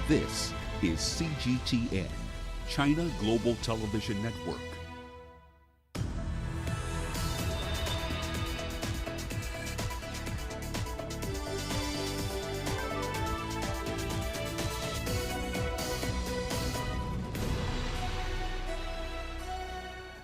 This is CGTN, China Global Television Network.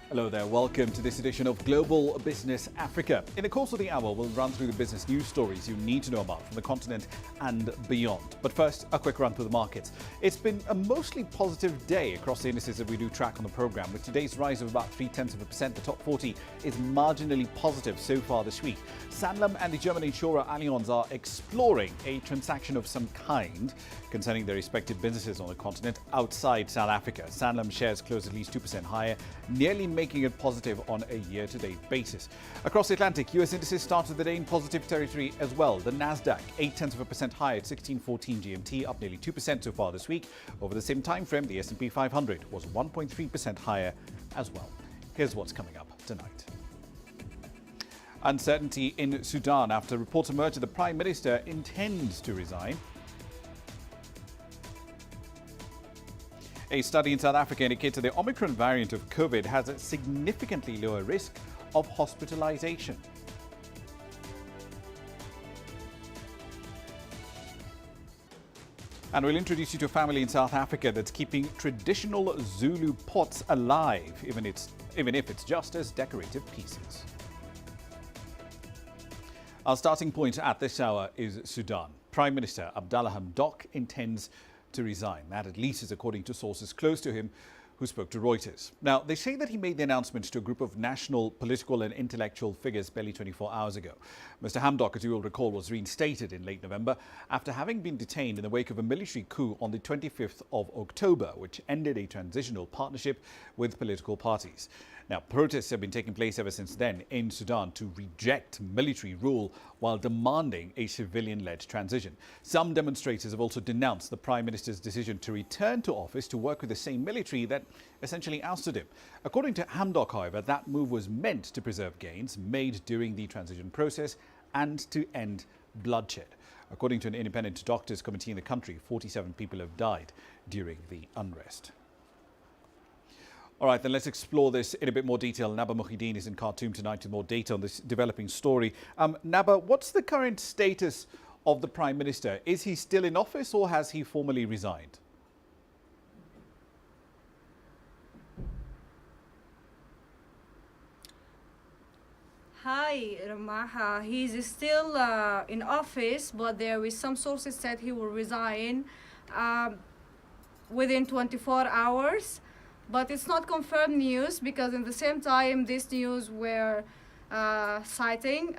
Hello there, welcome to this edition of Global Business Africa. In the course of the hour, we'll run through the business news stories you need to know about from the continent and beyond. But first, a quick run through the markets. It's been a mostly positive day across the indices that we do track on the program. With today's rise of about 0.3%, the top 40 is marginally positive so far this week. Sanlam and the German insurer Allianz are exploring a transaction of some kind concerning their respective businesses on the continent outside South Africa. Sanlam shares closed at least 2% higher, nearly making it positive on a year-to-date basis. Across the Atlantic, US indices started the day in positive territory as well. The Nasdaq 0.8% higher at 1614 GMT, up nearly 2% so far this week. Over the same time frame, the S&P 500 was 1.3% higher as well. Here's what's coming up tonight. Uncertainty in Sudan after reports emerged that the Prime Minister intends to resign. A study in South Africa indicates that the Omicron variant of COVID has a significantly lower risk of hospitalization. And we'll introduce you to a family in South Africa that's keeping traditional Zulu pots alive, even if it's just as decorative pieces. Our starting point at this hour is Sudan. Prime Minister Abdallah Hamdok intends to resign. That at least is according to sources close to him who spoke to Reuters. Now, they say that he made the announcement to a group of national, political and intellectual figures barely 24 hours ago. Mr. Hamdok, as you will recall, was reinstated in late November after having been detained in the wake of a military coup on the 25th of October, which ended a transitional partnership with political parties. Now, protests have been taking place ever since then in Sudan to reject military rule while demanding a civilian-led transition. Some demonstrators have also denounced the Prime Minister's decision to return to office to work with the same military that essentially ousted him. According to Hamdok, however, that move was meant to preserve gains made during the transition process and to end bloodshed. According to an independent doctors committee in the country, 47 people have died during the unrest. All right, then let's explore this in a bit more detail. Naba Muhyiddin is in Khartoum tonight with more data on this developing story. Naba, what's the current status of the Prime Minister? Is he still in office or has he formally resigned? Hi, Ramah. He's still in office, but there is some sources said he will resign within 24 hours. But it's not confirmed news because in the same time this news were citing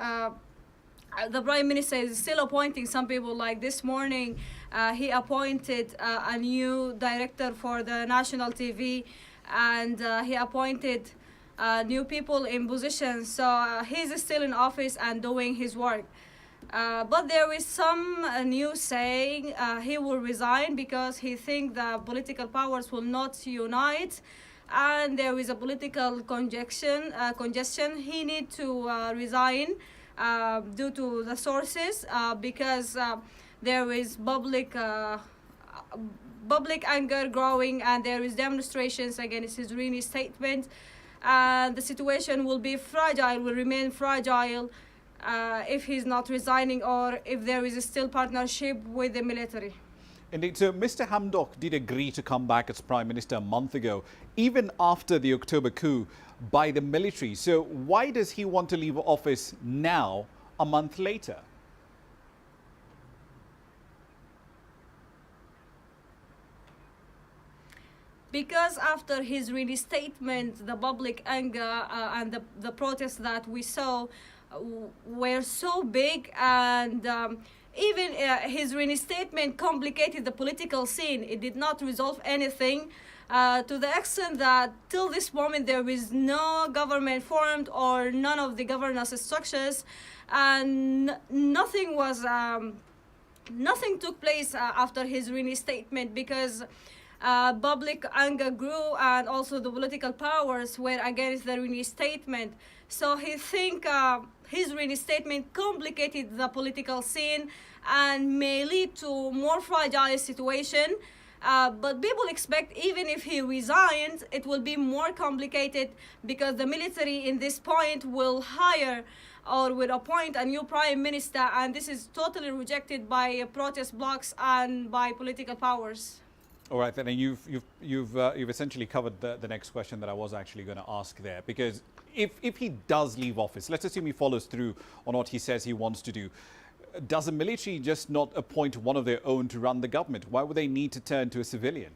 the Prime Minister is still appointing some people. Like this morning he appointed a new director for the national TV and he appointed new people in positions, so he's still in office and doing his work. But there is some news saying he will resign because he thinks the political powers will not unite and there is a political congestion. He needs to resign due to the sources because there is public anger growing and there is demonstrations against his reinstatement. The situation will remain fragile if he's not resigning or if there is still partnership with the military. Indeed. So Mr. Hamdok did agree to come back as Prime Minister a month ago, even after the October coup by the military. So why does he want to leave office now, a month later? Because after his reinstatement, the public anger and the protests that we saw were so big and even his reinstatement complicated the political scene. It did not resolve anything to the extent that till this moment there is no government formed or none of the governance structures and nothing took place after his reinstatement because public anger grew, and also the political powers were against the reinstatement. So he think his reinstatement complicated the political scene and may lead to more fragile situation. But people expect even if he resigns, it will be more complicated because the military in this point will hire or will appoint a new prime minister, and this is totally rejected by protest blocs and by political powers. All right, then you've essentially covered the next question that I was actually going to ask there, because if he does leave office, let's assume he follows through on what he says he wants to do, does the military just not appoint one of their own to run the government? Why would they need to turn to a civilian?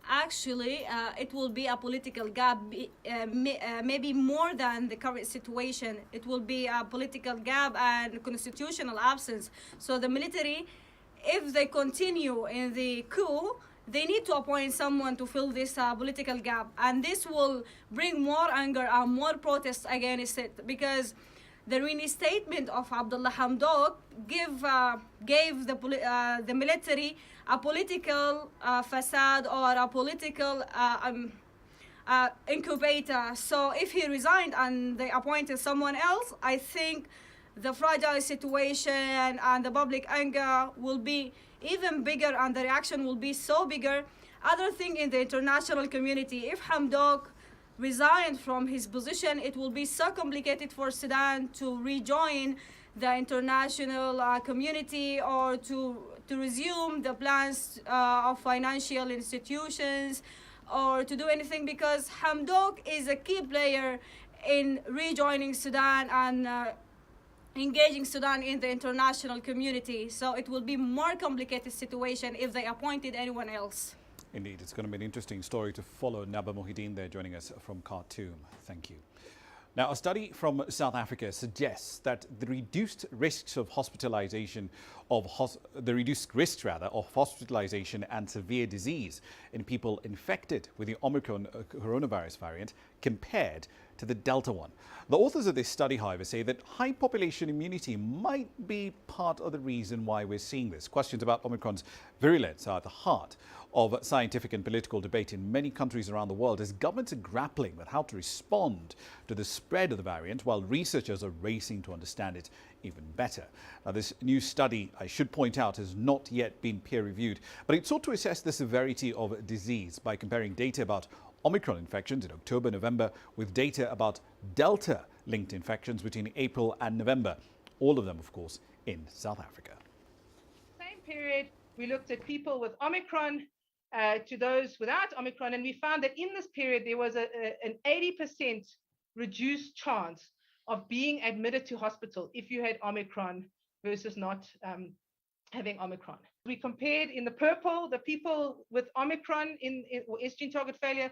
Actually, it will be a political gap, maybe more than the current situation. It will be a political gap and constitutional absence. So the military, if they continue in the coup, they need to appoint someone to fill this political gap. And this will bring more anger and more protests against it, because the reinstatement of Abdullah Hamdok gave the military a political facade or a political incubator. So if he resigned and they appointed someone else, I think the fragile situation and the public anger will be even bigger, and the reaction will be so bigger. Other thing in the international community, if Hamdok resigned from his position, it will be so complicated for Sudan to rejoin the international community or to resume the plans of financial institutions or to do anything, because Hamdok is a key player in rejoining Sudan and engaging Sudan in the international community. So it will be more complicated situation if they appointed anyone else. Indeed, it's going to be an interesting story to follow. Naba Mohideen there joining us from Khartoum. Thank you. Now, a study from South Africa suggests that the reduced risks of hospitalization of hospitalization and severe disease in people infected with the Omicron coronavirus variant compared to the Delta one. The authors of this study, however, say that high population immunity might be part of the reason why we're seeing this. Questions about Omicron's virulence are at the heart of scientific and political debate in many countries around the world, as governments are grappling with how to respond to the spread of the variant, while researchers are racing to understand it even better. Now, this new study, I should point out, has not yet been peer-reviewed, but it sought to assess the severity of disease by comparing data about Omicron infections in October, November with data about Delta-linked infections between April and November. All of them, of course, in South Africa. Same period, we looked at people with Omicron to those without Omicron, and we found that in this period there was an 80% reduced chance of being admitted to hospital if you had Omicron versus not having Omicron. We compared in the purple the people with Omicron or S gene target failure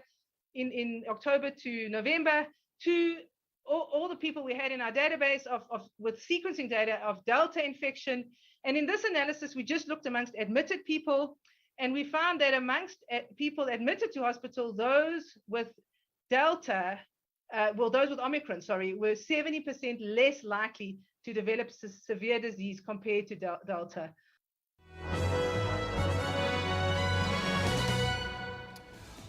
in October to November to all the people we had in our database with sequencing data of Delta infection. And in this analysis, we just looked amongst admitted people, and we found that amongst people admitted to hospital, those with Delta, those with Omicron, were 70% less likely to develop severe disease compared to Delta.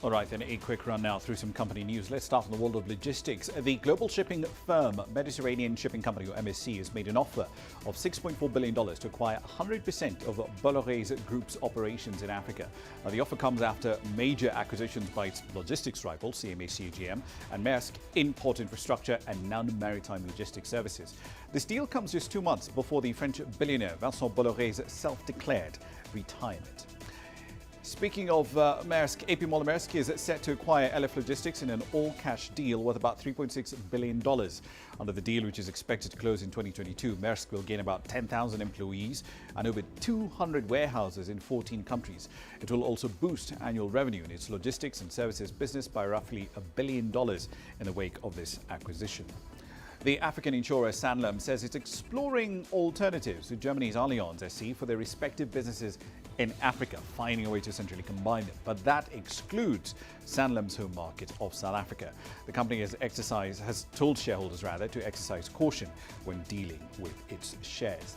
All right, then a quick run now through some company news. Let's start in the world of logistics. The global shipping firm Mediterranean Shipping Company, or MSC, has made an offer of $6.4 billion to acquire 100% of Bolloré's group's operations in Africa. Now, the offer comes after major acquisitions by its logistics rival, CMA CGM, and Maersk in port infrastructure and non-maritime logistics services. This deal comes just 2 months before the French billionaire Vincent Bolloré's self-declared retirement. Speaking of Maersk, AP Moller Maersk is set to acquire LF Logistics in an all-cash deal worth about $3.6 billion. Under the deal, which is expected to close in 2022, Maersk will gain about 10,000 employees and over 200 warehouses in 14 countries. It will also boost annual revenue in its logistics and services business by roughly $1 billion in the wake of this acquisition. The African insurer Sanlam says it's exploring alternatives to Germany's Allianz SE for their respective businesses in Africa, finding a way to centrally combine them. But that excludes Sanlam's home market of South Africa. The company has told shareholders to exercise caution when dealing with its shares.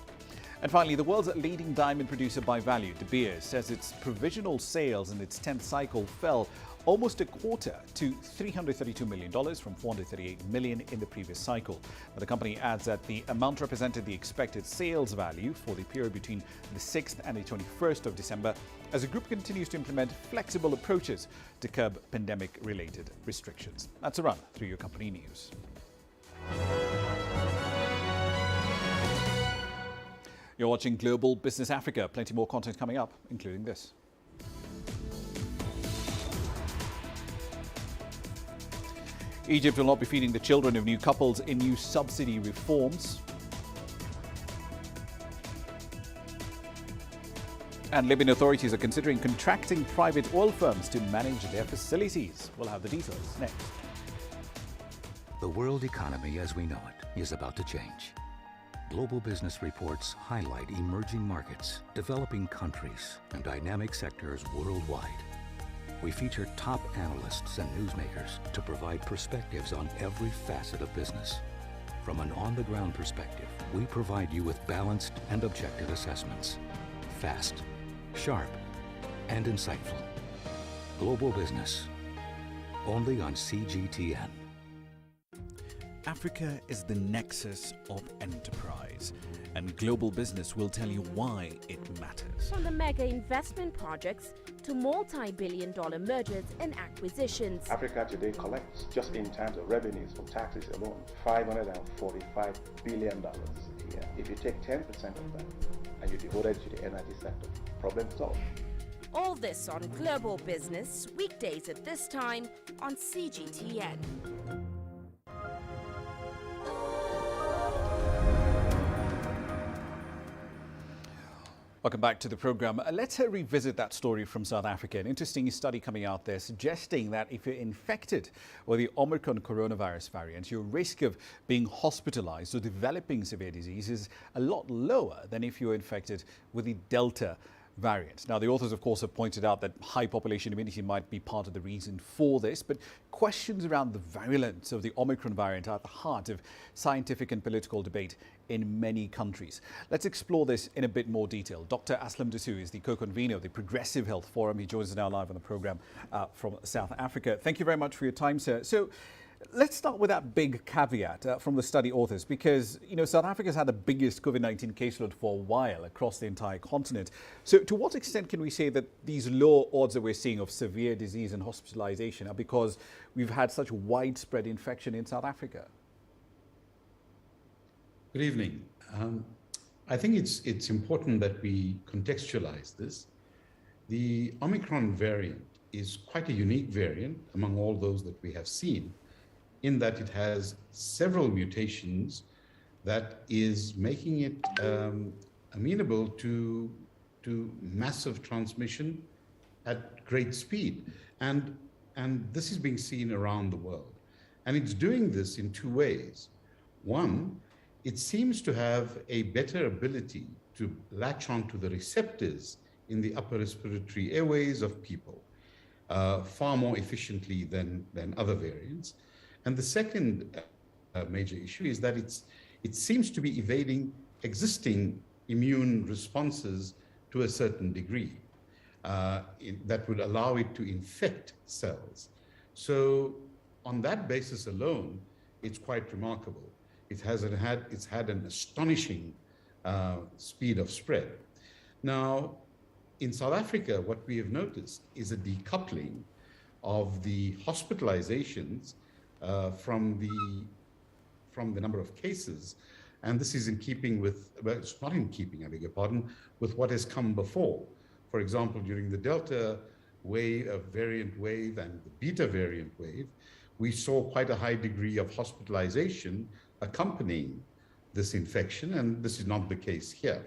And finally, the world's leading diamond producer by value, De Beers, says its provisional sales in its 10th cycle fell almost a quarter to $332 million from $438 million in the previous cycle. But the company adds that the amount represented the expected sales value for the period between the 6th and the 21st of December, as the group continues to implement flexible approaches to curb pandemic-related restrictions. That's a run through your company news. You're watching Global Business Africa. Plenty more content coming up, including this. Egypt will not be feeding the children of new couples in new subsidy reforms. And Libyan authorities are considering contracting private oil firms to manage their facilities. We'll have the details next. The world economy as we know it is about to change. Global business reports highlight emerging markets, developing countries, and dynamic sectors worldwide. We feature top analysts and newsmakers to provide perspectives on every facet of business. From an on-the-ground perspective, we provide you with balanced and objective assessments. Fast, sharp, and insightful. Global Business, only on CGTN. Africa is the nexus of enterprise, and Global Business will tell you why it matters. From the mega investment projects to multi-billion-dollar mergers and acquisitions. Africa today collects, just in terms of revenues from taxes alone, $545 billion a year. If you take 10% of that and you devote it to the energy sector, problem solved. All this on Global Business, weekdays at this time on CGTN. Welcome back to the program. Let's revisit that story from South Africa. An interesting study coming out there suggesting that if you're infected with the Omicron coronavirus variant, your risk of being hospitalized or developing severe disease is a lot lower than if you're infected with the Delta variant. Now, the authors, of course, have pointed out that high population immunity might be part of the reason for this, but questions around the virulence of the Omicron variant are at the heart of scientific and political debate in many countries. Let's explore this in a bit more detail. Dr. Aslam Dusu is the co-convener of the Progressive Health Forum. He joins us now live on the program from South Africa. Thank you very much for your time, sir. So, let's start with that big caveat from the study authors, because, you know, South Africa's had the biggest COVID-19 caseload for a while across the entire continent. So to what extent can we say that these low odds that we're seeing of severe disease and hospitalization are because we've had such widespread infection in South Africa? Good evening. I think it's important that we contextualize this. The Omicron variant is quite a unique variant among all those that we have seen, in that it has several mutations that is making it amenable to massive transmission at great speed. And this is being seen around the world. And it's doing this in two ways. One, it seems to have a better ability to latch onto the receptors in the upper respiratory airways of people far more efficiently than other variants. And the second major issue is that it seems to be evading existing immune responses to a certain degree that would allow it to infect cells. So on that basis alone, it's quite remarkable. It's had an astonishing speed of spread. Now, in South Africa, what we have noticed is a decoupling of the hospitalizations from the number of cases, and this is in keeping with, well, it's not in keeping, I beg your pardon, with what has come before. For example, during the Delta wave, variant wave, and the Beta variant wave, we saw quite a high degree of hospitalization accompanying this infection, and this is not the case here.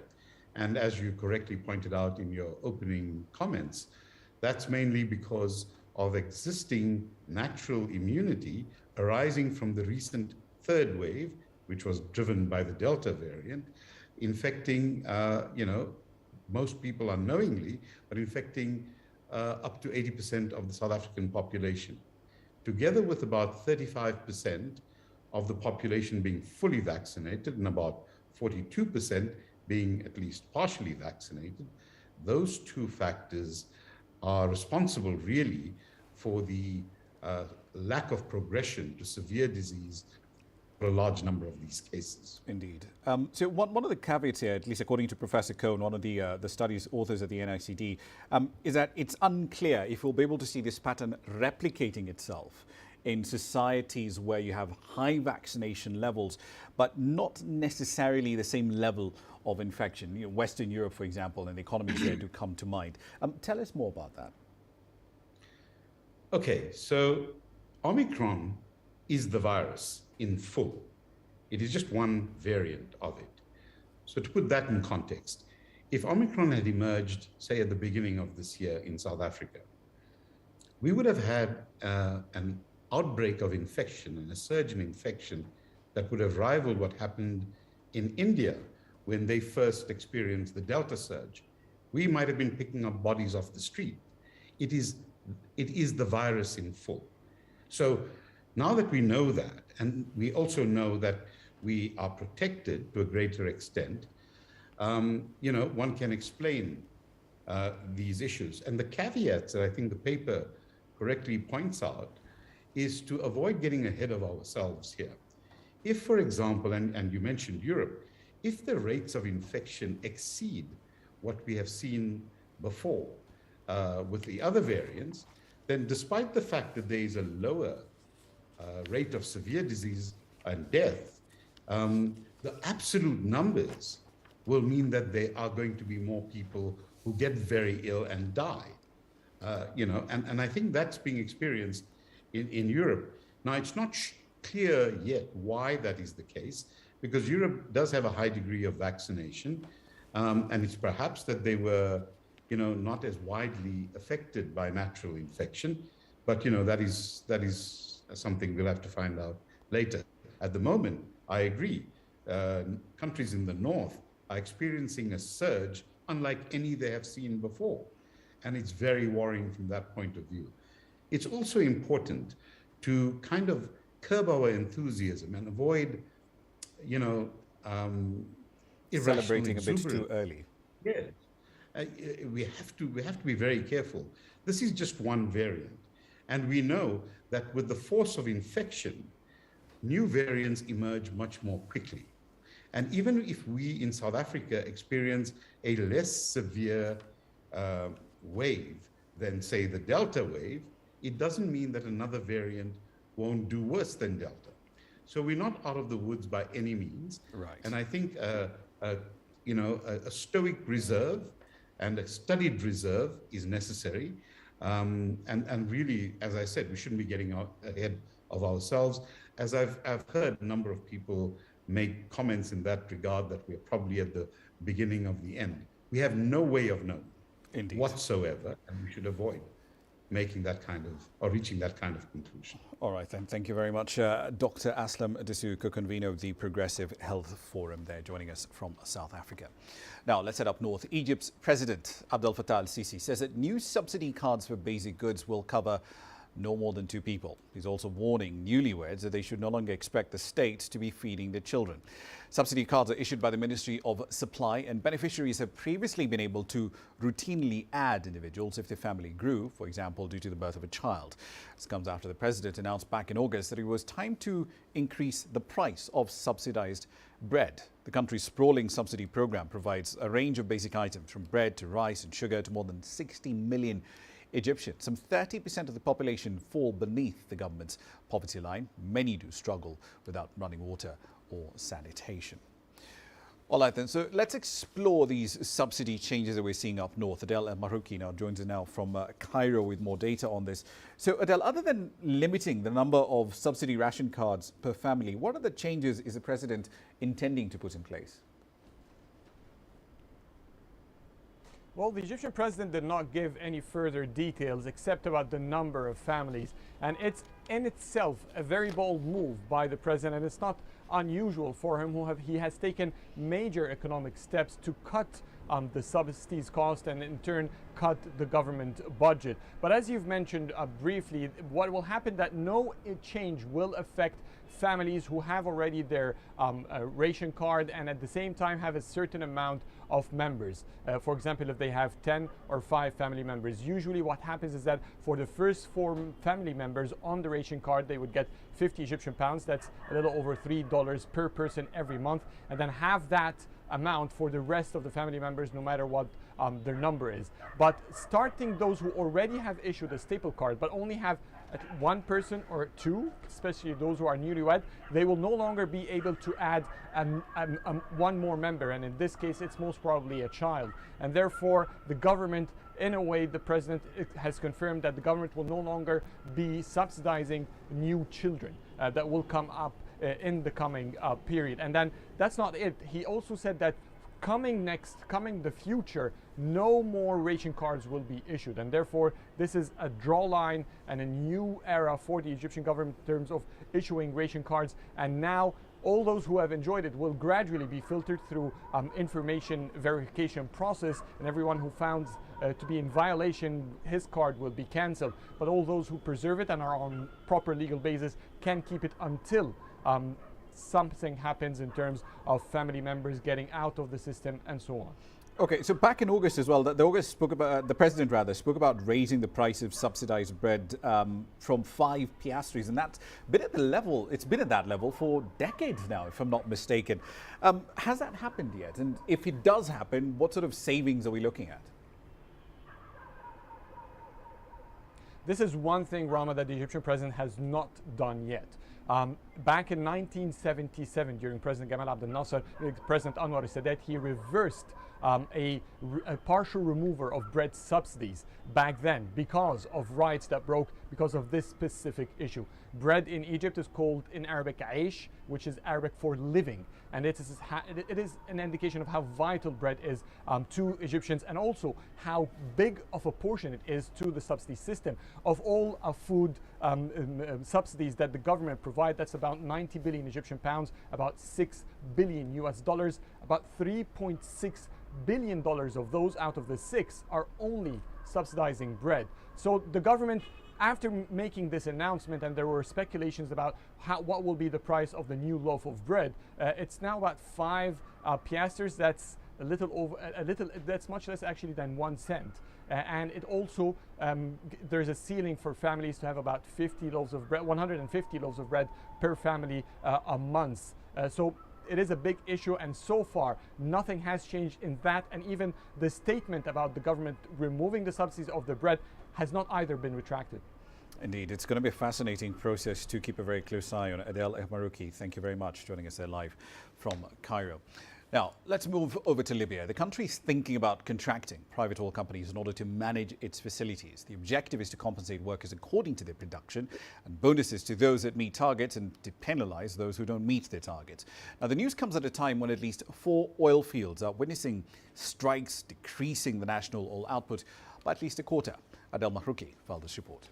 And as you correctly pointed out in your opening comments, that's mainly because of existing natural immunity arising from the recent third wave, which was driven by the Delta variant, infecting, most people unknowingly, but infecting up to 80% of the South African population, together with about 35% of the population being fully vaccinated and about 42% being at least partially vaccinated, those two factors are responsible really for the lack of progression to severe disease for a large number of these cases. Indeed. So one of the caveats here, at least according to Professor Cohn, one of the study's authors at the NICD, is that it's unclear if we'll be able to see this pattern replicating itself in societies where you have high vaccination levels, but not necessarily the same level of infection. You know, Western Europe, for example, and the economies there do come to mind. Tell us more about that. Okay, so Omicron is the virus in full. It is just one variant of it. So to put that in context, if Omicron had emerged, say, at the beginning of this year in South Africa, we would have had an outbreak of infection and a surge in infection that would have rivaled what happened in India when they first experienced the Delta surge. We might have been picking up bodies off the street. It is the virus in full. So now that we know that, and we also know that we are protected to a greater extent, you know, one can explain these issues. And the caveats that I think the paper correctly points out is to avoid getting ahead of ourselves here. If, for example, and you mentioned Europe, if the rates of infection exceed what we have seen before with the other variants, then despite the fact that there is a lower rate of severe disease and death, the absolute numbers will mean that there are going to be more people who get very ill and die. You know, and I think that's being experienced in Europe. Now, it's not clear yet why that is the case, because Europe does have a high degree of vaccination, and it's perhaps that they were, you know, not as widely affected by natural infection, but you know, that is something we'll have to find out later. At the moment, I agree, countries in the north are experiencing a surge unlike any they have seen before, and it's very worrying from that point of view. It's also important to kind of curb our enthusiasm and avoid, you know, Celebrating a bit too early. Yes, we have to be very careful. This is just one variant, and we know that with the force of infection, new variants emerge much more quickly. And even if we in South Africa experience a less severe wave than, say, the Delta wave, it doesn't mean that another variant won't do worse than Delta. So we're not out of the woods by any means. Right. And I think, you know, a stoic reserve and a studied reserve is necessary. And really, as I said, we shouldn't be getting out ahead of ourselves. As I've heard a number of people make comments in that regard, that we're probably at the beginning of the end. We have no way of knowing whatsoever, and we should avoid making that kind of, or reaching that kind of conclusion. All right, then. Thank you very much. Dr. Aslam Disu, co-convener of the Progressive Health Forum there, joining us from South Africa. Now, let's head up north. Egypt's President Abdel Fattah al-Sisi says that new subsidy cards for basic goods will cover no more than 2 people. He's also warning newlyweds that they should no longer expect the state to be feeding their children. Subsidy cards are issued by the Ministry of Supply, and beneficiaries have previously been able to routinely add individuals if their family grew, for example, due to the birth of a child. This comes after the president announced back in August that it was time to increase the price of subsidized bread. The country's sprawling subsidy program provides a range of basic items from bread to rice and sugar to more than 60 million Egyptians. Some 30% of the population fall beneath the government's poverty line. Many do struggle without running water or sanitation. All right, then. So let's explore these subsidy changes that we're seeing up north. Adel El-Marouki now joins us now from Cairo with more data on this. So, Adel, other than limiting the number of subsidy ration cards per family, what other changes is the president intending to put in place? Well, the Egyptian president did not give any further details except about the number of families. And it's in itself a very bold move by the president. And it's not unusual for him. He has taken major economic steps to cut the subsidies cost and in turn cut the government budget. But as you've mentioned briefly, what will happen that no change will affect families who have already their ration card and at the same time have a certain amount of members. For example, if they have 10 or 5 family members, usually what happens is that for the first 4 family members on the ration card, they would get 50 Egyptian pounds. That's a little over $3 per person every month, and then have that amount for the rest of the family members, no matter what their number is. But starting those who already have issued a staple card but only have 1 person or 2, especially those who are newlywed, they will no longer be able to add 1 more member, and in this case it's most probably a child. And therefore the government, in a way, the president has confirmed that the government will no longer be subsidizing new children that will come up in the coming period. And then that's not it. He also said that coming the future, no more ration cards will be issued, and therefore this is a draw line and a new era for the Egyptian government in terms of issuing ration cards. And now all those who have enjoyed it will gradually be filtered through information verification process, and everyone who found to be in violation, his card will be cancelled. But all those who preserve it and are on proper legal basis can keep it until something happens in terms of family members getting out of the system and so on. Okay, so back in August as well, the president spoke about raising the price of subsidized bread from 5 piastres, and that's been at the level, it's been at that level for decades now, if I'm not mistaken. Has that happened yet? And if it does happen, what sort of savings are we looking at? This is one thing, Ramah, that the Egyptian president has not done yet. Back in 1977, during President Gamal Abdel Nasser, President Anwar Sadat, he reversed a partial removal of bread subsidies back then because of rights that broke because of this specific issue. Bread in Egypt is called in Arabic aish, which is Arabic for living, and it is an indication of how vital bread is to Egyptians, and also how big of a portion it is to the subsidy system. Of all food subsidies that the government provide, that's about 90 billion Egyptian pounds, about $6 billion US dollars. About $3.6 billion of those out of the 6 are only subsidizing bread. So the government, after making this announcement, and there were speculations about what will be the price of the new loaf of bread, it's now about 5 piastres. That's that's much less actually than 1 cent. And it also, there's a ceiling for families to have about 50 loaves of bread, 150 loaves of bread per family a month. So it is a big issue, and so far nothing has changed in that, and even the statement about the government removing the subsidies of the bread has not either been retracted. Indeed, it's going to be a fascinating process to keep a very close eye on. Adel Ehmarouki, thank you very much for joining us there live from Cairo. Now, let's move over to Libya. The country is thinking about contracting private oil companies in order to manage its facilities. The objective is to compensate workers according to their production, and bonuses to those that meet targets, and to penalize those who don't meet their targets. Now, the news comes at a time when at least 4 oil fields are witnessing strikes, decreasing the national oil output by at least a quarter. Adel Mahrouki filed this report.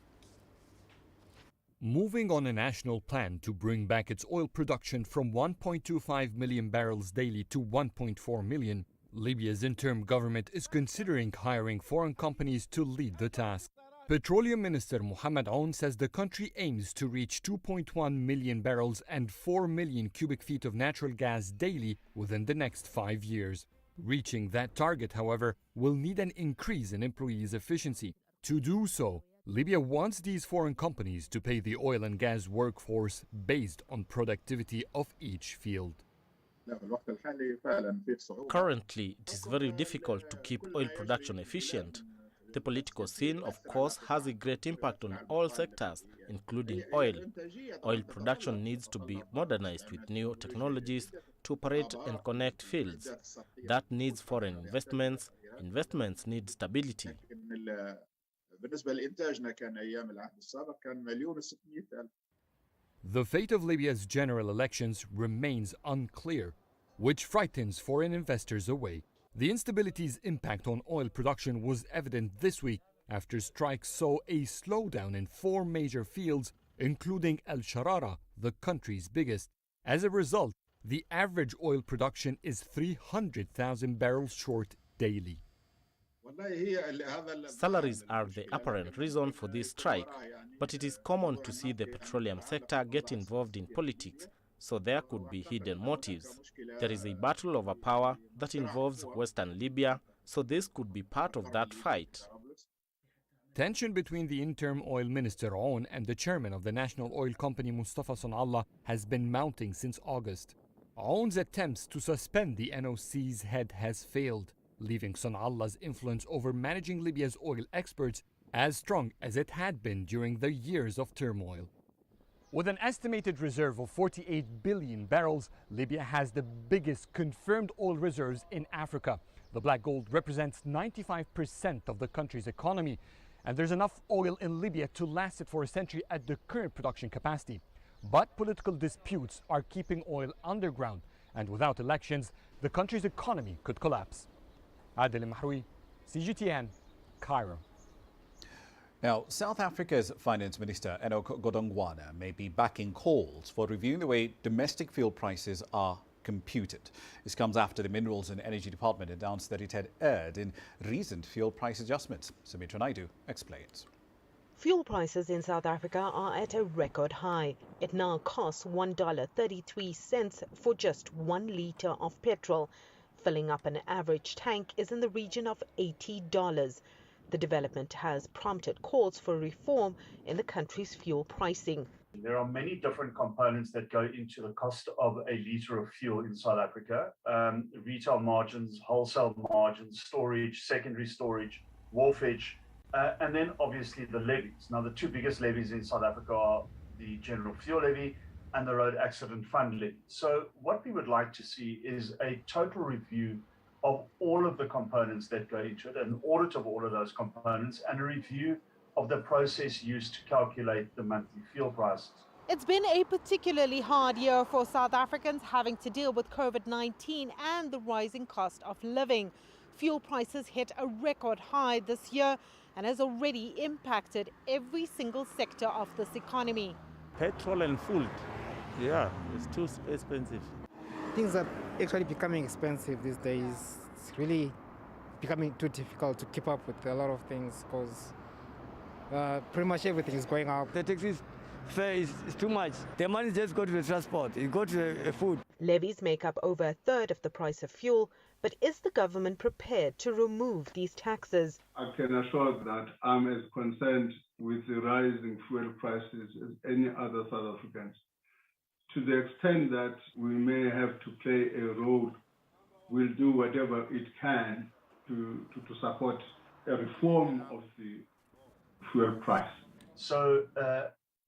Moving on a national plan to bring back its oil production from 1.25 million barrels daily to 1.4 million, Libya's interim government is considering hiring foreign companies to lead the task. Petroleum Minister Mohammed Aoun says the country aims to reach 2.1 million barrels and 4 million cubic feet of natural gas daily within the next 5 years. Reaching that target, however, will need an increase in employees' efficiency. To do so, Libya wants these foreign companies to pay the oil and gas workforce based on productivity of each field. Currently, it is very difficult to keep oil production efficient. The political scene, of course, has a great impact on all sectors, including oil. Oil production needs to be modernized with new technologies to operate and connect fields. That needs foreign investments. Investments need stability. The fate of Libya's general elections remains unclear, which frightens foreign investors away. The instability's impact on oil production was evident this week after strikes saw a slowdown in 4 major fields, including El Sharara, the country's biggest. As a result, the average oil production is 300,000 barrels short daily. Salaries are the apparent reason for this strike, but it is common to see the petroleum sector get involved in politics, so there could be hidden motives. There is a battle over power that involves Western Libya, so this could be part of that fight. Tension between the interim oil minister Aoun and the chairman of the national oil company Mustafa Sonallah has been mounting since August. Aoun's attempts to suspend the NOC's head has failed, leaving Sonallah's influence over managing Libya's oil exports as strong as it had been during the years of turmoil. With an estimated reserve of 48 billion barrels, Libya has the biggest confirmed oil reserves in Africa. The black gold represents 95% of the country's economy, and there's enough oil in Libya to last it for a century at the current production capacity. But political disputes are keeping oil underground, and without elections, the country's economy could collapse. Adel Mahroui, CGTN, Cairo. Now, South Africa's Finance Minister Enoch Godongwana may be backing calls for reviewing the way domestic fuel prices are computed. This comes after the Minerals and Energy Department announced that it had erred in recent fuel price adjustments. Sumitra Naidu explains. Fuel prices in South Africa are at a record high. It now costs $1.33 for just 1 litre of petrol. Filling up an average tank is in the region of $80. The development has prompted calls for reform in the country's fuel pricing. There are many different components that go into the cost of a litre of fuel in South Africa. Retail margins, wholesale margins, storage, secondary storage, wharfage, and then obviously the levies. Now, the two biggest levies in South Africa are the General Fuel Levy and the Road Accident Fund Levy. So what we would like to see is a total review of all of the components that go into it, an audit of all of those components, and a review of the process used to calculate the monthly fuel prices. It's been a particularly hard year for South Africans, having to deal with COVID-19 and the rising cost of living. Fuel prices hit a record high this year and has already impacted every single sector of this economy. Petrol and food, yeah, it's too expensive. Things are actually becoming expensive these days. It's really becoming too difficult to keep up with a lot of things because pretty much everything is going up. The taxi fare is too much. The money just go to the transport, it go to the food. Levies make up over a third of the price of fuel, but is the government prepared to remove these taxes? I can assure that I'm as concerned with the rising fuel prices as any other South Africans. To the extent that we may have to play a role, we'll do whatever it can to support a reform of the fuel price. So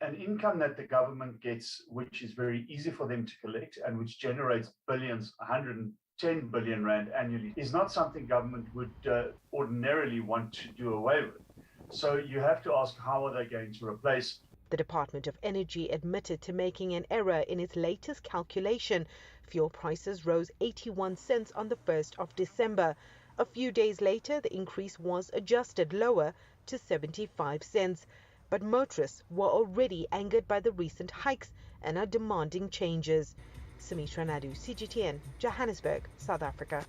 an income that the government gets, which is very easy for them to collect and which generates billions, 110 billion rand annually, is not something government would ordinarily want to do away with. So you have to ask, how are they going to replace? The Department of Energy admitted to making an error in its latest calculation. Fuel prices rose 81 cents on the 1st of December. A few days later, the increase was adjusted lower to 75 cents. But motorists were already angered by the recent hikes and are demanding changes. Sumitra Naidu, CGTN, Johannesburg, South Africa.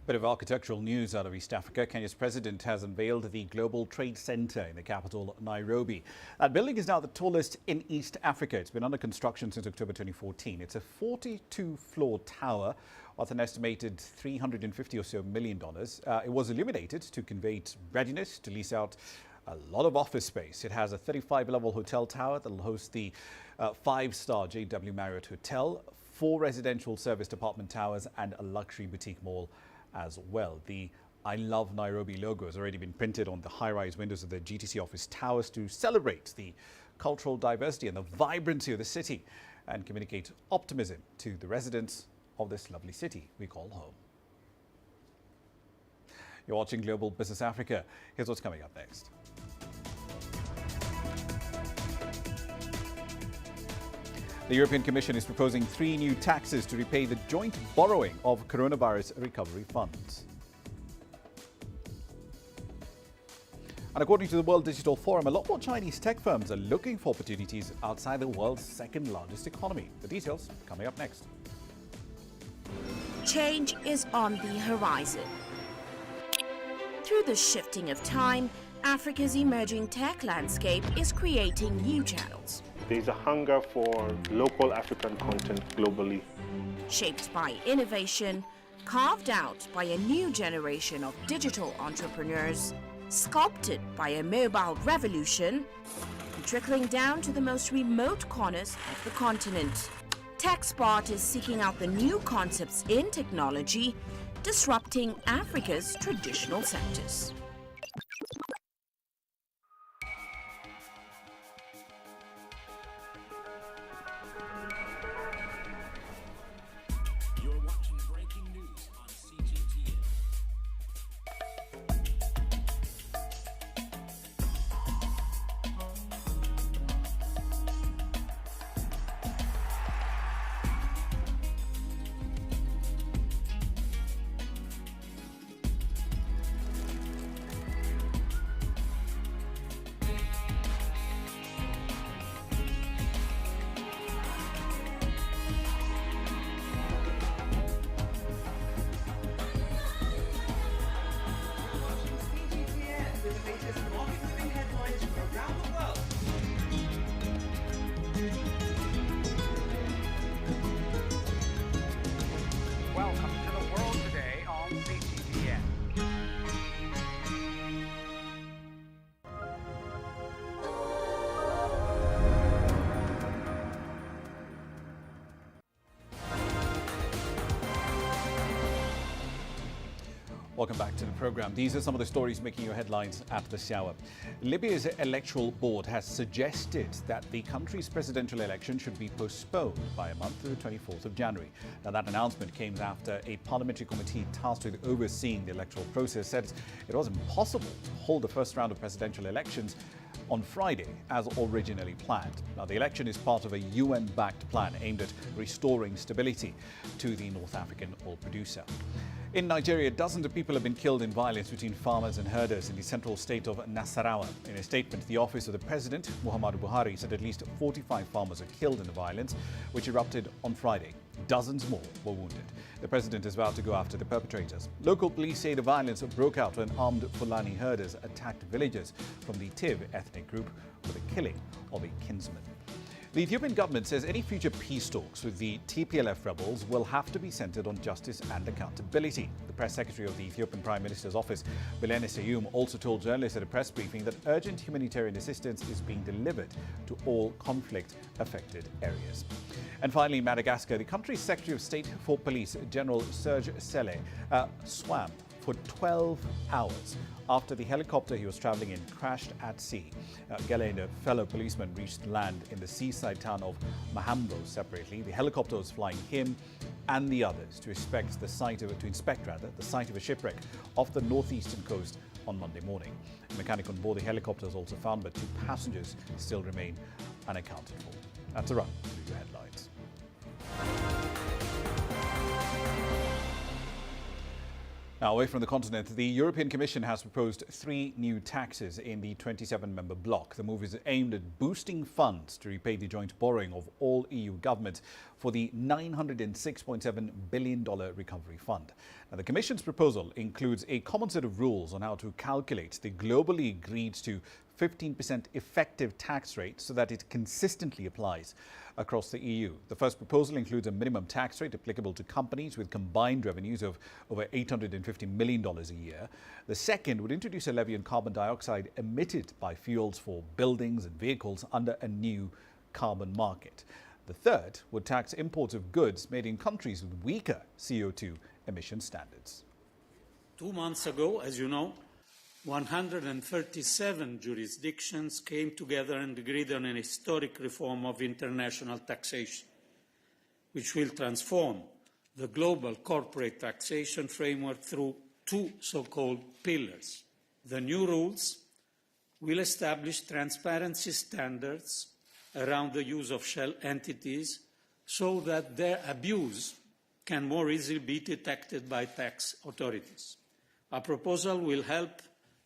Bit of architectural news out of East Africa. Kenya's president has unveiled the Global Trade Center in the capital, Nairobi. That building is now the tallest in East Africa. It's been under construction since October 2014. It's a 42-floor tower worth an estimated $350 or so million. It was illuminated to convey its readiness to lease out a lot of office space. It has a 35-level hotel tower that will host the 5-star JW Marriott Hotel, 4 residential service department towers, and a luxury boutique mall as well. The I Love Nairobi logo has already been printed on the high-rise windows of the GTC office towers to celebrate the cultural diversity and the vibrancy of the city and communicate optimism to the residents of this lovely city we call home. You're watching Global Business Africa. Here's what's coming up next. The European Commission is proposing 3 new taxes to repay the joint borrowing of coronavirus recovery funds. And according to the World Digital Forum, a lot more Chinese tech firms are looking for opportunities outside the world's second largest economy. The details coming up next. Change is on the horizon. Through the shifting of time, Africa's emerging tech landscape is creating new channels. There's a hunger for local African content globally. Shaped by innovation, carved out by a new generation of digital entrepreneurs, sculpted by a mobile revolution, trickling down to the most remote corners of the continent. TechSpot is seeking out the new concepts in technology, disrupting Africa's traditional sectors. You're watching breaking news on CGTN. Welcome to the world today on CGTN. Welcome back to the program. These are some of the stories making your headlines at this hour. Libya's electoral board has suggested that the country's presidential election should be postponed by a month to the 24th of January. Now, that announcement came after a parliamentary committee tasked with overseeing the electoral process said it was impossible to hold the first round of presidential elections on Friday as originally planned. Now, the election is part of a UN-backed plan aimed at restoring stability to the North African oil producer. In Nigeria, dozens of people have been killed in violence between farmers and herders in the central state of Nasarawa. In a statement, the office of the president, Muhammadu Buhari, said at least 45 farmers are killed in the violence, which erupted on Friday. Dozens more were wounded. The president is vowed to go after the perpetrators. Local police say the violence broke out when armed Fulani herders attacked villagers from the Tiv ethnic group for the killing of a kinsman. The Ethiopian government says any future peace talks with the TPLF rebels will have to be centered on justice and accountability. The press secretary of the Ethiopian Prime Minister's office, Bilene Seyum, also told journalists at a press briefing that urgent humanitarian assistance is being delivered to all conflict-affected areas. And finally, in Madagascar, the country's Secretary of State for Police, General Serge Sele, swam for 12 hours after the helicopter he was traveling in crashed at sea. Gele and a fellow policeman reached land in the seaside town of Mahambo separately. The helicopter was flying him and the others to inspect the site of a shipwreck off the northeastern coast on Monday morning. A mechanic on board the helicopter was also found, but 2 passengers still remain unaccounted for. That's a run through your headlines. Now, away from the continent, the European Commission has proposed 3 new taxes in the 27-member bloc. The move is aimed at boosting funds to repay the joint borrowing of all EU governments for the $906.7 billion recovery fund. Now, the Commission's proposal includes a common set of rules on how to calculate the globally agreed to 15% effective tax rate so that it consistently applies across the EU. The first proposal includes a minimum tax rate applicable to companies with combined revenues of over $850 million a year. The second would introduce a levy on carbon dioxide emitted by fuels for buildings and vehicles under a new carbon market. The third would tax imports of goods made in countries with weaker CO2 emission standards. 2 months ago, as you know, 137 jurisdictions came together and agreed on an historic reform of international taxation, which will transform the global corporate taxation framework through 2 so-called pillars. The new rules will establish transparency standards around the use of shell entities so that their abuse can more easily be detected by tax authorities. Our proposal will help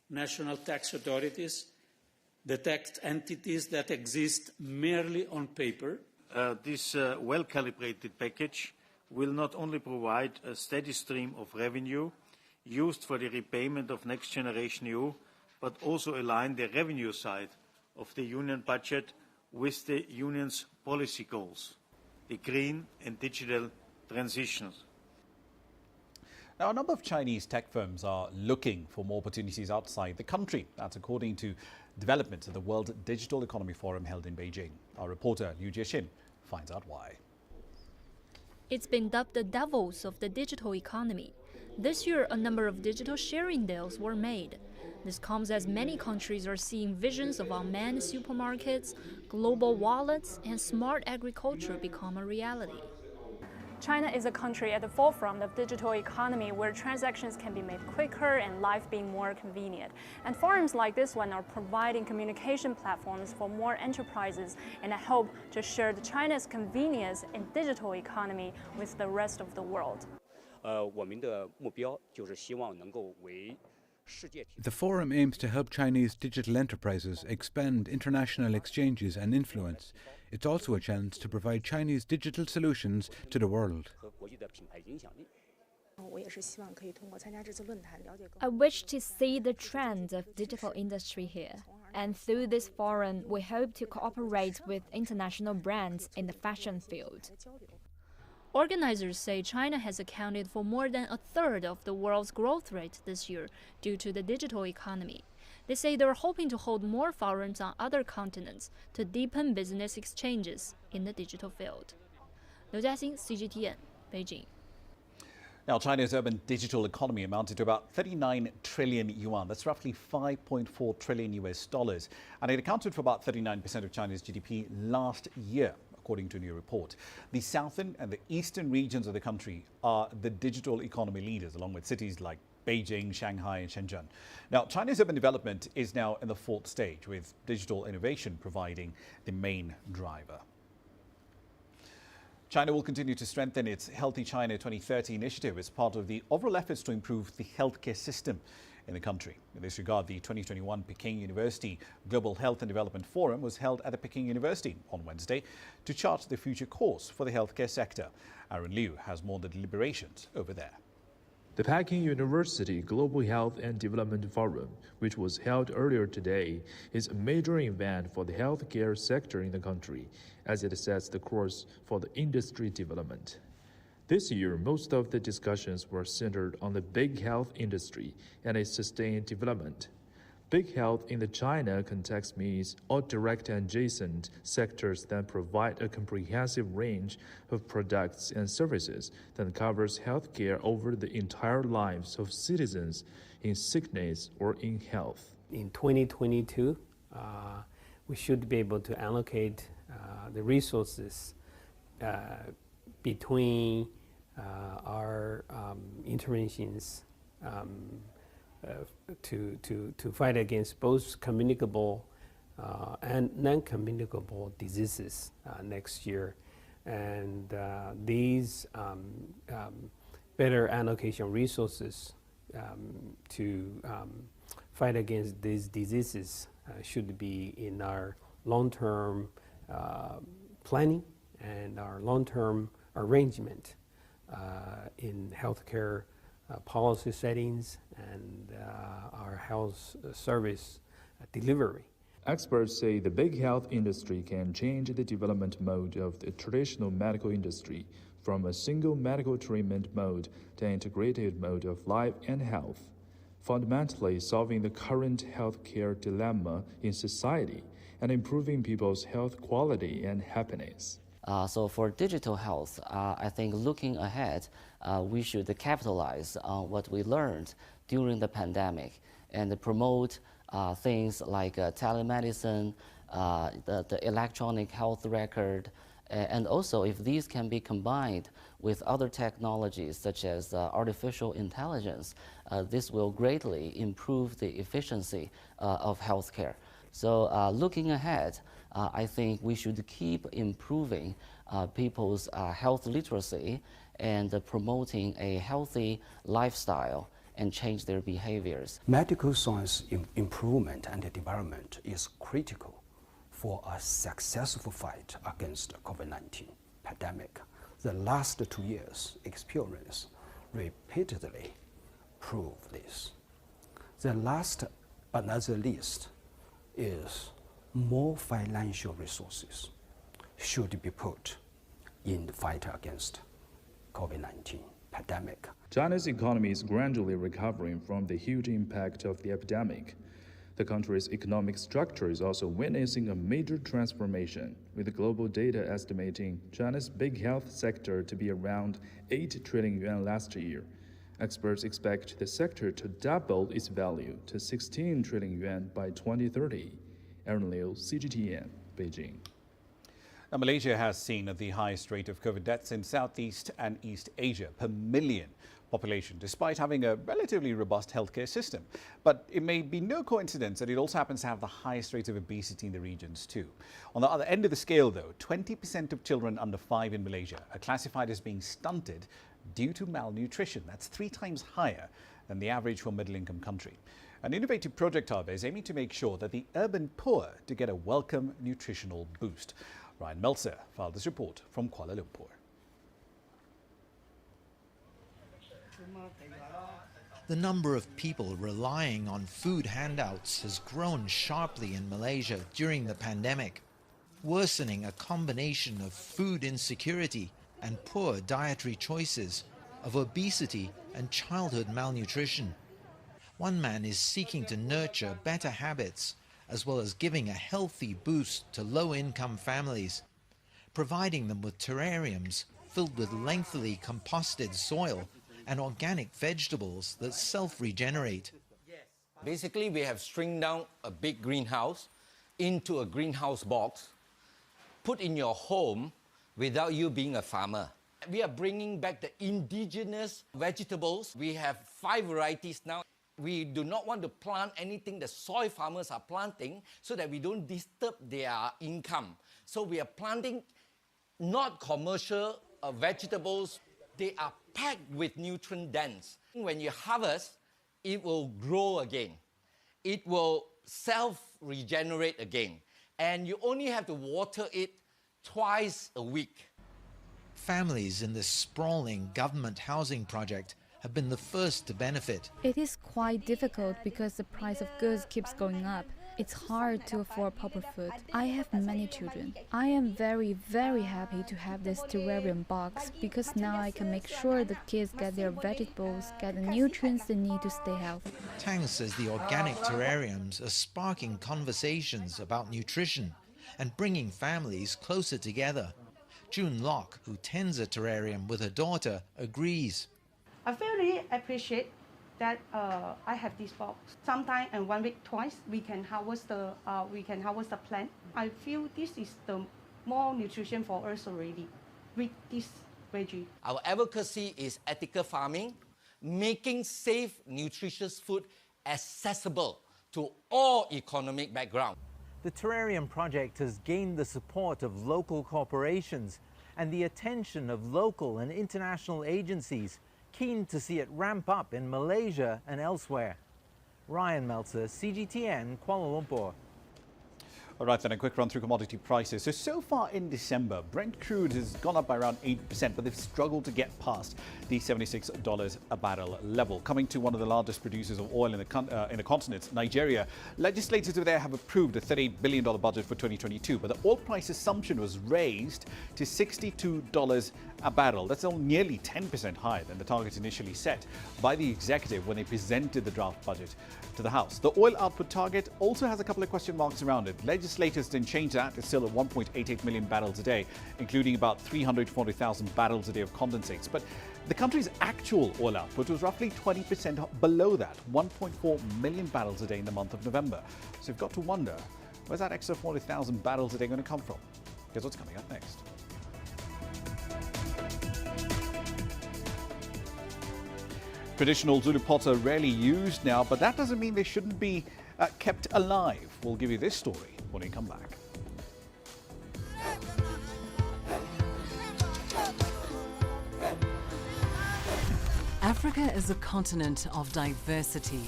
national tax authorities detect entities that exist merely on paper. This well-calibrated package will not only provide a steady stream of revenue, used for the repayment of Next Generation EU, but also align the revenue side of the Union budget with the Union's policy goals, the green and digital transitions. Now, a number of Chinese tech firms are looking for more opportunities outside the country. That's according to developments at the World Digital Economy Forum held in Beijing. Our reporter Liu Jiexin finds out why. It's been dubbed the Davos of the digital economy. This year, a number of digital sharing deals were made. This comes as many countries are seeing visions of unmanned supermarkets, global wallets, and smart agriculture become a reality. China is a country at the forefront of digital economy where transactions can be made quicker and life being more convenient. And forums like this one are providing communication platforms for more enterprises and a hope to share China's convenience and digital economy with the rest of the world. The forum aims to help Chinese digital enterprises expand international exchanges and influence. It's also a chance to provide Chinese digital solutions to the world. I wish to see the trends of digital industry here. And through this forum, we hope to cooperate with international brands in the fashion field. Organizers say China has accounted for more than a third of the world's growth rate this year due to the digital economy. They say they're hoping to hold more forums on other continents to deepen business exchanges in the digital field. Liu Jiaxin, CGTN, Beijing. Now, China's urban digital economy amounted to about 39 trillion yuan. That's roughly $5.4 trillion US. And it accounted for about 39% of China's GDP last year, according to a new report. The southern and the eastern regions of the country are the digital economy leaders, along with cities like Beijing, Shanghai and Shenzhen. Now, China's urban development is now in the fourth stage, with digital innovation providing the main driver. China will continue to strengthen its Healthy China 2030 initiative as part of the overall efforts to improve the healthcare system in the country. In this regard, the 2021 Peking University Global Health and Development Forum was held at the Peking University on Wednesday to chart the future course for the healthcare sector. Aaron Liu has more on the deliberations over there. The Peking University Global Health and Development Forum, which was held earlier today, is a major event for the healthcare sector in the country, as it sets the course for the industry development. This year, most of the discussions were centered on the big health industry and its sustained development. Big health in the China context means all direct and adjacent sectors that provide a comprehensive range of products and services that covers healthcare over the entire lives of citizens in sickness or in health. In 2022, we should be able to allocate the resources between our interventions to fight against both communicable and non-communicable diseases next year. And these better allocation resources to fight against these diseases should be in our long-term planning and our long-term arrangement in healthcare policy settings and our health service delivery. Experts say the big health industry can change the development mode of the traditional medical industry from a single medical treatment mode to an integrated mode of life and health, fundamentally solving the current healthcare dilemma in society and improving people's health quality and happiness. So for digital health, I think looking ahead, we should capitalize on what we learned during the pandemic and promote things like telemedicine, the electronic health record, and also if these can be combined with other technologies such as artificial intelligence, this will greatly improve the efficiency of healthcare. So looking ahead, I think we should keep improving people's health literacy and promoting a healthy lifestyle and change their behaviors. Medical science improvement and development is critical for a successful fight against the COVID-19 pandemic. The last 2 years' experience repeatedly improve this. The last but not the least is more financial resources should be put in the fight against COVID-19 pandemic. China's economy is gradually recovering from the huge impact of the epidemic. The country's economic structure is also witnessing a major transformation, with the global data estimating China's big health sector to be around 8 trillion yuan last year. Experts expect the sector to double its value to 16 trillion yuan by 2030. Aaron Liu, CGTN, Beijing. Now, Malaysia has seen the highest rate of COVID deaths in Southeast and East Asia per million population, despite having a relatively robust healthcare system. But it may be no coincidence that it also happens to have the highest rate of obesity in the regions too. On the other end of the scale, though, 20% of children under 5 in Malaysia are classified as being stunted due to malnutrition. That's 3 times higher than the average for a middle-income country. An innovative project, however, is aiming to make sure that the urban poor to get a welcome nutritional boost. Ryan Meltzer filed this report from Kuala Lumpur. The number of people relying on food handouts has grown sharply in Malaysia during the pandemic, worsening a combination of food insecurity and poor dietary choices, of obesity and childhood malnutrition. One man is seeking to nurture better habits, as well as giving a healthy boost to low-income families, providing them with terrariums filled with lengthily composted soil and organic vegetables that self-regenerate. Basically, we have shrunk down a big greenhouse into a greenhouse box, put in your home without you being a farmer. We are bringing back the indigenous vegetables. We have 5 varieties now. We do not want to plant anything the soy farmers are planting so that we don't disturb their income. So we are planting not commercial vegetables. They are packed with nutrient dense. When you harvest, it will grow again. It will self-regenerate again. And you only have to water it twice a week. Families in this sprawling government housing project have been the first to benefit. It is quite difficult because the price of goods keeps going up. It's hard to afford proper food. I have many children. I am very, very happy to have this terrarium box because now I can make sure the kids get their vegetables, get the nutrients they need to stay healthy. Tang says the organic terrariums are sparking conversations about nutrition and bringing families closer together. June Locke, who tends a terrarium with her daughter, agrees. I really appreciate that I have this box. Sometimes in 1 week, twice, we can harvest the plant. I feel this is the more nutrition for us already with this veggie. Our advocacy is ethical farming, making safe, nutritious food accessible to all economic backgrounds. The terrarium project has gained the support of local corporations and the attention of local and international agencies keen to see it ramp up in Malaysia and elsewhere. Ryan Meltzer, CGTN, Kuala Lumpur. All right, then a quick run through commodity prices. So far in December, Brent crude has gone up by around 8%, but they've struggled to get past the $76 a barrel level. Coming to one of the largest producers of oil in the continent, Nigeria, legislators over there have approved a $38 billion budget for 2022, but the oil price assumption was raised to $62 a barrel. That's nearly 10% higher than the target initially set by the executive when they presented the draft budget to the House. The oil output target also has a couple of question marks around it. Legislators didn't change that. It's still at 1.88 million barrels a day, including about 340,000 barrels a day of condensates. But the country's actual oil output was roughly 20% below that, 1.4 million barrels a day in the month of November. So you've got to wonder, where's that extra 40,000 barrels a day going to come from? Here's what's coming up next. Traditional Zulu pots are rarely used now, but that doesn't mean they shouldn't be kept alive. We'll give you this story when we come back. Africa is a continent of diversity,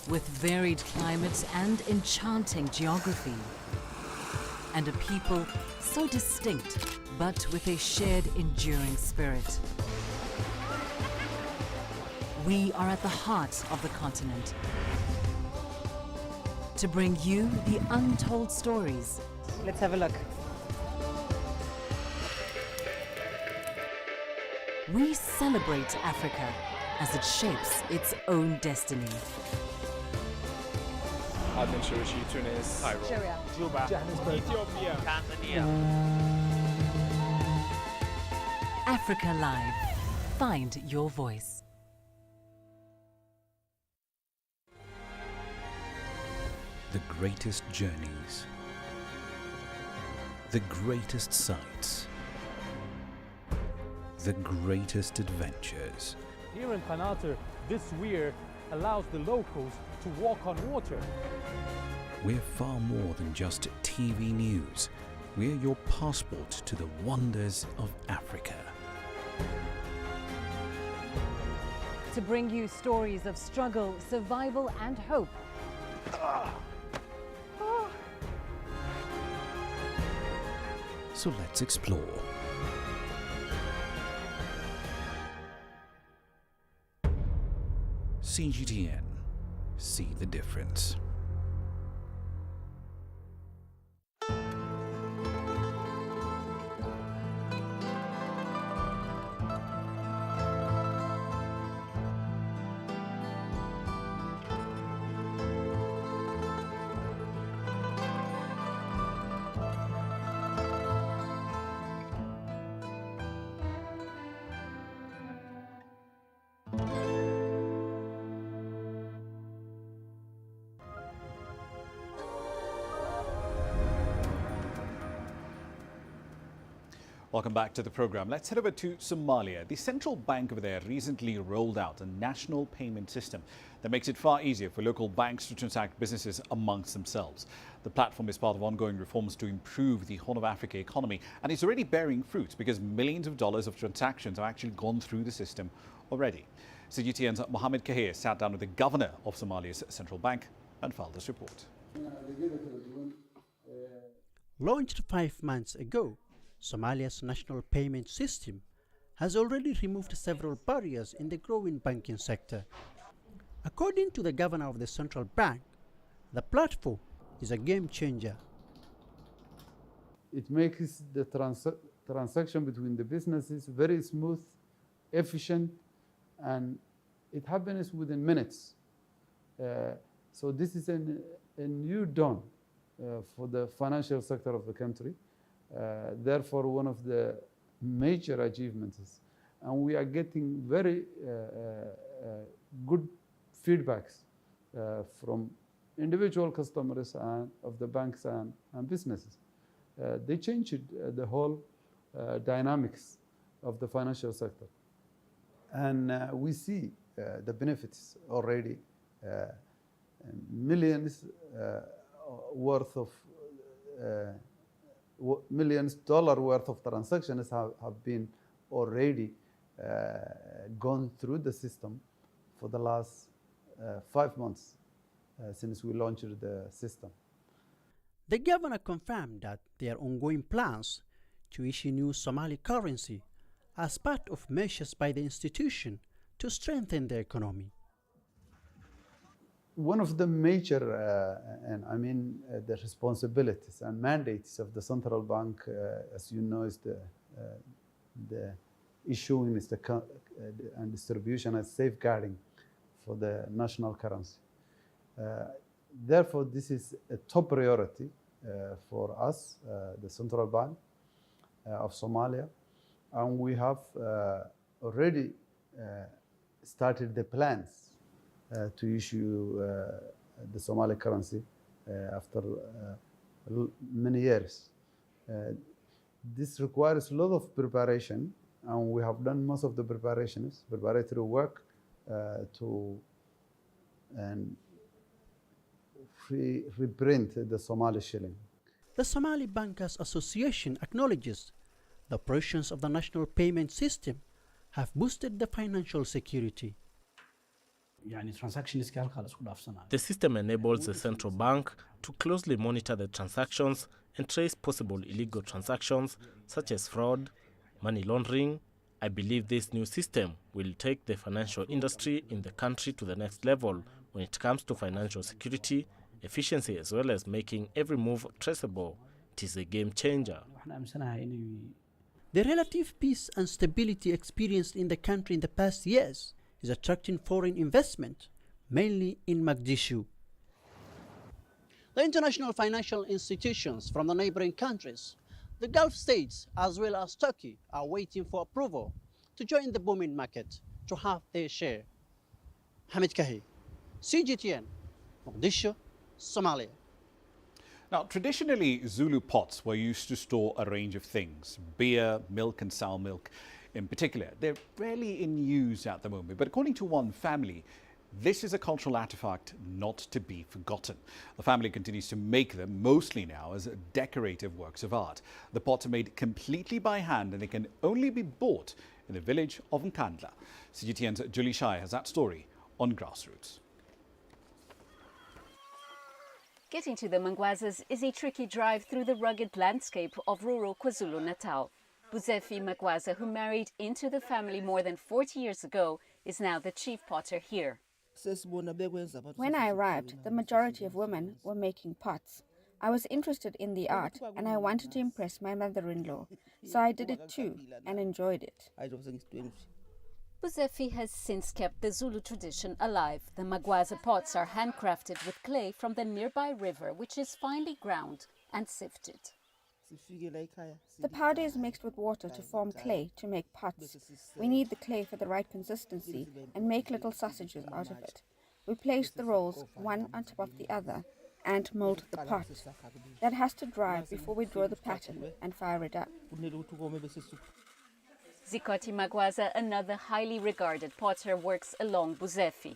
with varied climates and enchanting geography, and a people so distinct, but with a shared enduring spirit. we are at the heart of the continent to bring you the untold stories. Let's have a look. We celebrate Africa as it shapes its own destiny. Tunis, Cairo, Syria, Juba, Johannesburg, Ethiopia, Tanzania. Africa Live. Find your voice. The greatest journeys, the greatest sights, the greatest adventures. Here in Qanater, this weir allows the locals to walk on water. We're far more than just TV news. We're your passport to the wonders of Africa. To bring you stories of struggle, survival, and hope. So let's explore. CGTN. See the difference. Welcome back to the program. Let's head over to Somalia. The central bank over there recently rolled out a national payment system that makes it far easier for local banks to transact businesses amongst themselves. The platform is part of ongoing reforms to improve the Horn of Africa economy, and it's already bearing fruit because millions of dollars of transactions have actually gone through the system already. CGTN's Mohamed Kahir sat down with the governor of Somalia's central bank and filed this report. Launched 5 months ago, Somalia's national payment system has already removed several barriers in the growing banking sector. According to the governor of the central bank, the platform is a game changer. It makes the transaction between the businesses very smooth, efficient, and it happens within minutes. So this is a new dawn for the financial sector of the country. Therefore, one of the major achievements, and we are getting very good feedbacks from individual customers and of the banks and businesses. They changed the whole dynamics of the financial sector. And we see the benefits already. Millions worth of millions dollar worth of transactions have been already gone through the system for the last 5 months since we launched the system. The governor confirmed that there are ongoing plans to issue new Somali currency as part of measures by the institution to strengthen the economy. One of the major, the responsibilities and mandates of the central bank, as you know, is the issuing and distribution and safeguarding for the national currency. Therefore, this is a top priority for us, the central bank of Somalia, and we have already started the plans to issue the Somali currency after many years. This requires a lot of preparation, and we have done most of the preparatory work to reprint the Somali shilling. The Somali Bankers Association acknowledges the operations of the national payment system have boosted the financial security. The system enables the central bank to closely monitor the transactions and trace possible illegal transactions such as fraud, money laundering, I believe this new system will take the financial industry in the country to the next level when it comes to financial security, efficiency, as well as making every move traceable. It is a game changer. The relative peace and stability experienced in the country in the past years is attracting foreign investment, mainly in Mogadishu. The international financial institutions from the neighboring countries, the Gulf states, as well as Turkey, are waiting for approval to join the booming market to have their share. Hamid Kahi, CGTN, Mogadishu, Somalia. Now, traditionally, Zulu pots were used to store a range of things, beer, milk and sour milk in particular. They're rarely in use at the moment, but according to one family, this is a cultural artifact not to be forgotten. The family continues to make them, mostly now, as decorative works of art. The pots are made completely by hand and they can only be bought in the village of Nkandla. CGTN's Julie Shai has that story on Grassroots. Getting to the Mangwazas is a tricky drive through the rugged landscape of rural KwaZulu-Natal. Buzefi Magwaza, who married into the family more than 40 years ago, is now the chief potter here. When I arrived, the majority of women were making pots. I was interested in the art and I wanted to impress my mother-in-law, so I did it too and enjoyed it. Buzefi has since kept the Zulu tradition alive. The Magwaza pots are handcrafted with clay from the nearby river, which is finely ground and sifted. The powder is mixed with water to form clay to make pots. We need the clay for the right consistency and make little sausages out of it. We place the rolls one on top of the other and mold the pot. That has to dry before we draw the pattern and fire it up. Zikoti Magwaza, another highly regarded potter, works along Buzefi.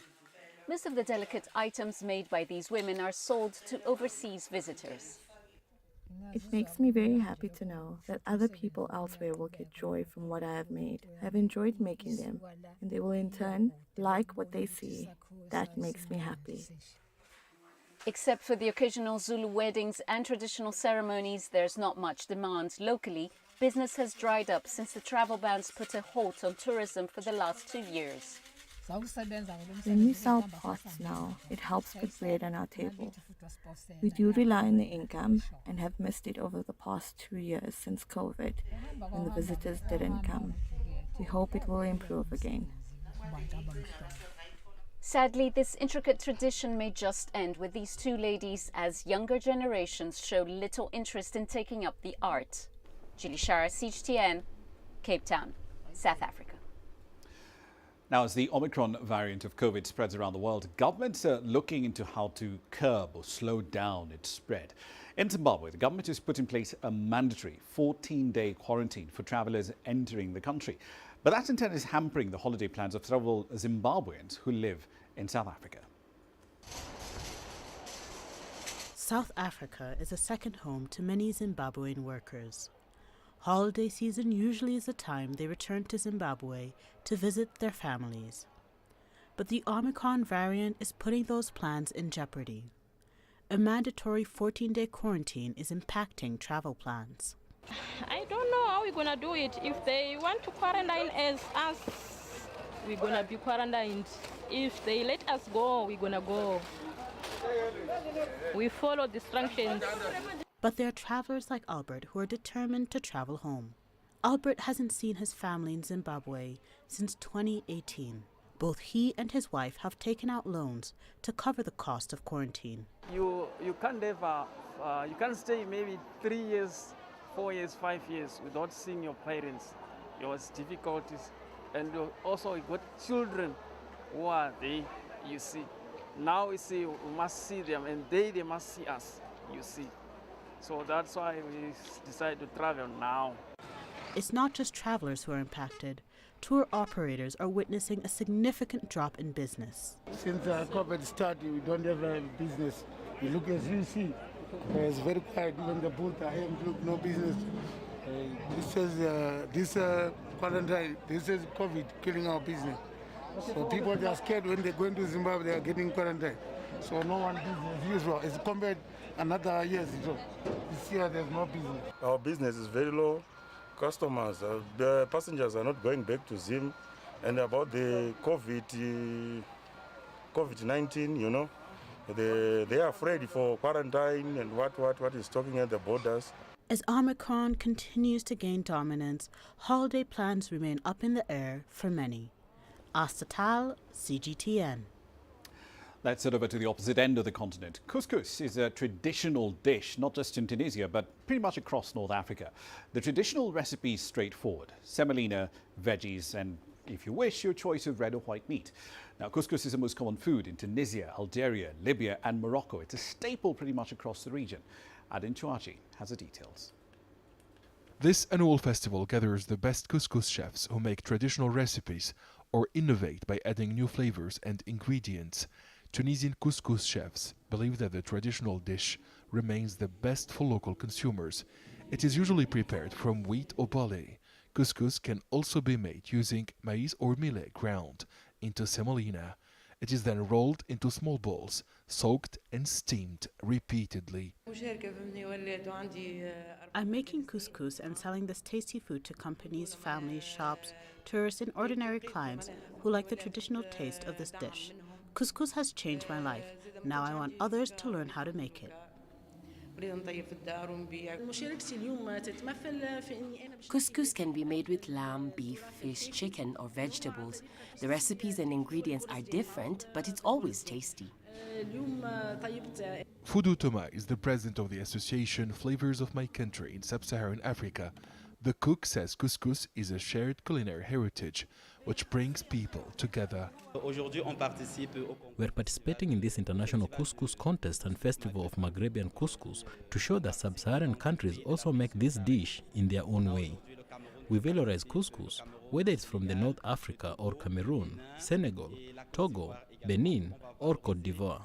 Most of the delicate items made by these women are sold to overseas visitors. It makes me very happy to know that other people elsewhere will get joy from what I have made. I've enjoyed making them, and they will in turn like what they see. That makes me happy. Except for the occasional Zulu weddings and traditional ceremonies, there's not much demand. Locally, business has dried up since the travel bans put a halt on tourism for the last 2 years. When we sell pots now, it helps put bread on our table. We do rely on the income and have missed it over the past 2 years since COVID, when the visitors didn't come. We hope it will improve again. Sadly, this intricate tradition may just end with these two ladies, as younger generations show little interest in taking up the art. Julie Shara, CGTN, Cape Town, South Africa. Now, as the Omicron variant of COVID spreads around the world, governments are looking into how to curb or slow down its spread. In Zimbabwe, the government has put in place a mandatory 14-day quarantine for travellers entering the country. But that in turn is hampering the holiday plans of several Zimbabweans who live in South Africa. South Africa is a second home to many Zimbabwean workers. Holiday season usually is a time they return to Zimbabwe to visit their families. But the Omicron variant is putting those plans in jeopardy. A mandatory 14-day quarantine is impacting travel plans. I don't know how we're going to do it. If they want to quarantine as us, we're going to be quarantined. If they let us go, we're going to go. We follow the instructions. But there are travelers like Albert who are determined to travel home. Albert hasn't seen his family in Zimbabwe since 2018. Both he and his wife have taken out loans to cover the cost of quarantine. You can't stay maybe 3 years, 4 years, 5 years without seeing your parents. It was difficulties, and also you got children who are there. You see, now we see we must see them, and they must see us. You see. So that's why we decided to travel now. It's not just travelers who are impacted. Tour operators are witnessing a significant drop in business. Since COVID started, we don't have a business. You look as you see, it's very quiet. Even the booth, I have look no business. This quarantine, this is COVID killing our business. So people are scared when they go into Zimbabwe, they are getting quarantined. So no one business usual. It's compared another years. So this year there's no business. Our business is very low. customers, the passengers are not going back to Zim. And about the COVID-19, you know, they are afraid for quarantine and what is talking at the borders. As Omicron continues to gain dominance, holiday plans remain up in the air for many. Astatal, CGTN. Let's head over to the opposite end of the continent. Couscous is a traditional dish, not just in Tunisia, but pretty much across North Africa. The traditional recipe is straightforward. Semolina, veggies, and if you wish, your choice of red or white meat. Now, couscous is the most common food in Tunisia, Algeria, Libya, and Morocco. It's a staple pretty much across the region. Adin Chouachi has the details. This annual festival gathers the best couscous chefs who make traditional recipes or innovate by adding new flavors and ingredients. Tunisian couscous chefs believe that the traditional dish remains the best for local consumers. It is usually prepared from wheat or barley. Couscous can also be made using maize or millet ground into semolina. It is then rolled into small balls, soaked and steamed repeatedly. I'm making couscous and selling this tasty food to companies, families, shops, tourists and ordinary clients who like the traditional taste of this dish. Couscous has changed my life. Now I want others to learn how to make it. Couscous can be made with lamb, beef, fish, chicken, or vegetables. The recipes and ingredients are different, but it's always tasty. Foudou Thomas is the president of the association Flavors of My Country in Sub-Saharan Africa. The cook says couscous is a shared culinary heritage which brings people together. We're participating in this international couscous contest and festival of Maghrebian couscous to show that sub-Saharan countries also make this dish in their own way. We valorize couscous, whether it's from the North Africa or Cameroon, Senegal, Togo, Benin or Côte d'Ivoire.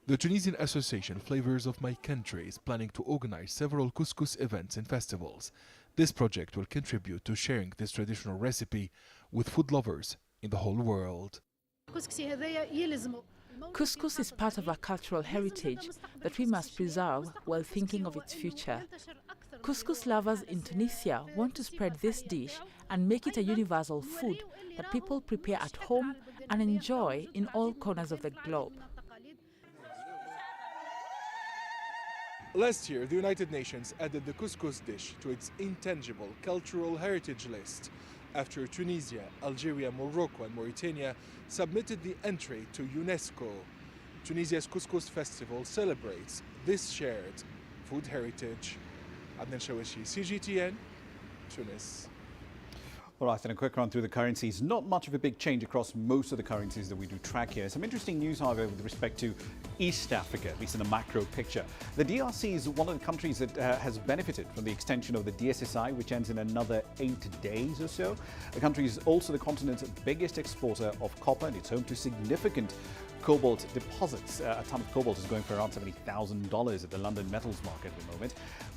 The Tunisian Association Flavors of My Country is planning to organize several couscous events and festivals. This project will contribute to sharing this traditional recipe with food lovers in the whole world. Couscous is part of our cultural heritage that we must preserve while thinking of its future. Couscous lovers in Tunisia want to spread this dish and make it a universal food that people prepare at home and enjoy in all corners of the globe. Last year, the United Nations added the couscous dish to its intangible cultural heritage list after Tunisia, Algeria, Morocco and Mauritania submitted the entry to UNESCO. Tunisia's Couscous Festival celebrates this shared food heritage. Adnan Shawishi, CGTN, Tunis. All right, then a quick run through the currencies. Not much of a big change across most of the currencies that we do track here. Some interesting news, however, with respect to East Africa, at least in the macro picture. The DRC is one of the countries that has benefited from the extension of the DSSI, which ends in another 8 days or so. The country is also the continent's biggest exporter of copper, and it's home to significant cobalt deposits. A ton of cobalt is going for around $70,000 at the London metals market at the moment.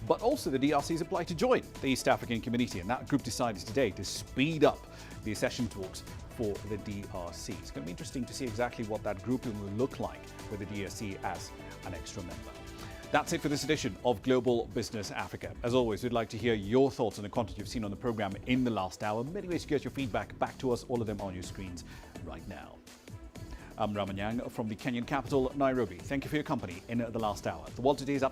But also the DRC has applied to join the East African Community, and that group decided today to speed up the accession talks for the DRC. It's going to be interesting to see exactly what that grouping will look like with the DRC as an extra member. That's it for this edition of Global Business Africa. As always, we'd like to hear your thoughts on the content you've seen on the program in the last hour. Many ways to get your feedback back to us, all of them on your screens right now. I'm Ramah Nyang from the Kenyan capital, Nairobi. Thank you for your company in the last hour. The world today is up